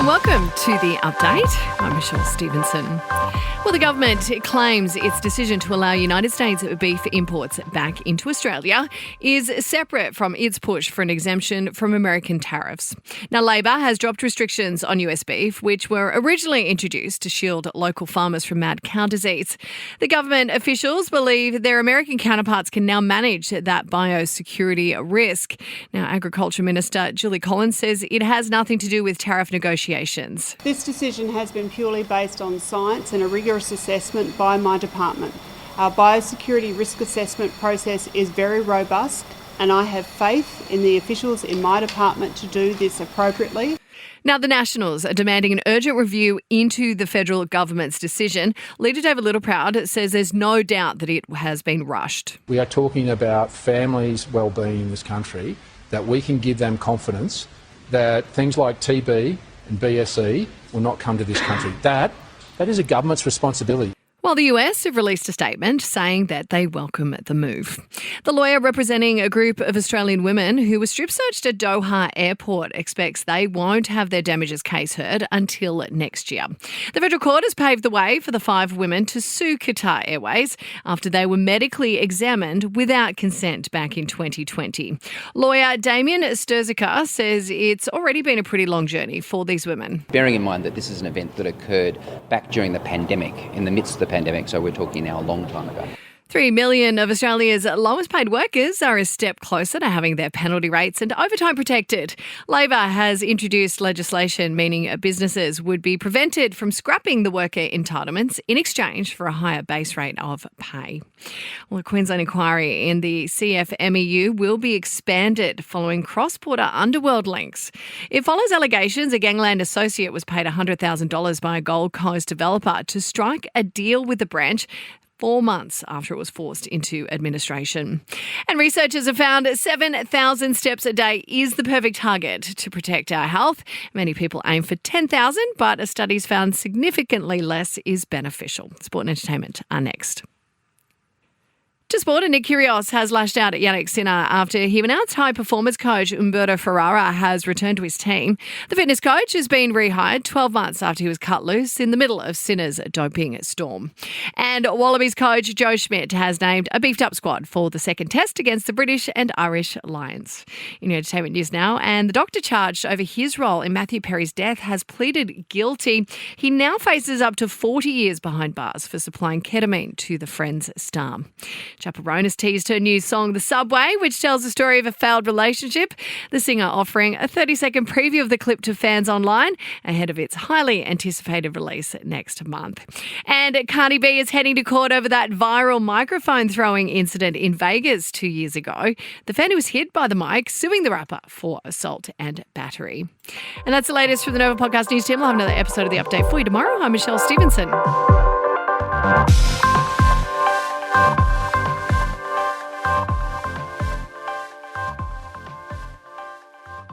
welcome to the update. I'm Michelle Stevenson. Well, the government claims its decision to allow United States beef imports back into Australia is separate from its push for an exemption from American tariffs. Now, Labor has dropped restrictions on US beef, which were originally introduced to shield local farmers from mad cow disease. The government officials believe their American counterparts can now manage that biosecurity risk. Now, Agriculture Minister Julie Collins says it has nothing to do with tariff negotiations. This decision has been purely based on science and a rigorous assessment by my department. Our biosecurity risk assessment process is very robust, and I have faith in the officials in my department to do this appropriately. Now, the Nationals are demanding an urgent review into the federal government's decision. Leader David Littleproud says there's no doubt that it has been rushed. We are talking about families' well-being in this country, that we can give them confidence that things like TB and BSE will not come to this country. That is a government's responsibility. Well, the US have released a statement saying that they welcome the move. The lawyer representing a group of Australian women who were strip searched at Doha Airport expects they won't have their damages case heard until next year. The federal court has paved the way for the 5 women to sue Qatar Airways after they were medically examined without consent back in 2020. Lawyer Damien Sturziker says it's already been a pretty long journey for these women. Bearing in mind that this is an event that occurred back during the pandemic, in the midst of the pandemic, so we're talking now a long time ago. 3 million of Australia's lowest paid workers are a step closer to having their penalty rates and overtime protected. Labor has introduced legislation meaning businesses would be prevented from scrapping the worker entitlements in exchange for a higher base rate of pay. Well, a Queensland inquiry in the CFMEU will be expanded following cross-border underworld links. It follows allegations a gangland associate was paid $100,000 by a Gold Coast developer to strike a deal with the branch 4 months after it was forced into administration. And researchers have found 7,000 steps a day is the perfect target to protect our health. Many people aim for 10,000, but a study's found significantly less is beneficial. Sport and entertainment are next. To sport, Nick Kyrgios has lashed out at Yannick Sinner after he announced high-performance coach Umberto Ferrara has returned to his team. The fitness coach has been rehired 12 months after he was cut loose in the middle of Sinner's doping storm. And Wallabies coach Joe Schmidt has named a beefed-up squad for the second test against the British and Irish Lions. In your entertainment news now, and the doctor charged over his role in Matthew Perry's death has pleaded guilty. He now faces up to 40 years behind bars for supplying ketamine to the Friends star. Chaperone has teased her new song, The Subway, which tells the story of a failed relationship. The singer offering a 30-second preview of the clip to fans online ahead of its highly anticipated release next month. And Cardi B is heading to court over that viral microphone throwing incident in Vegas 2 years ago. The fan who was hit by the mic suing the rapper for assault and battery. And that's the latest from the Nova Podcast News team. We'll have another episode of The Update for you tomorrow. I'm Michelle Stevenson.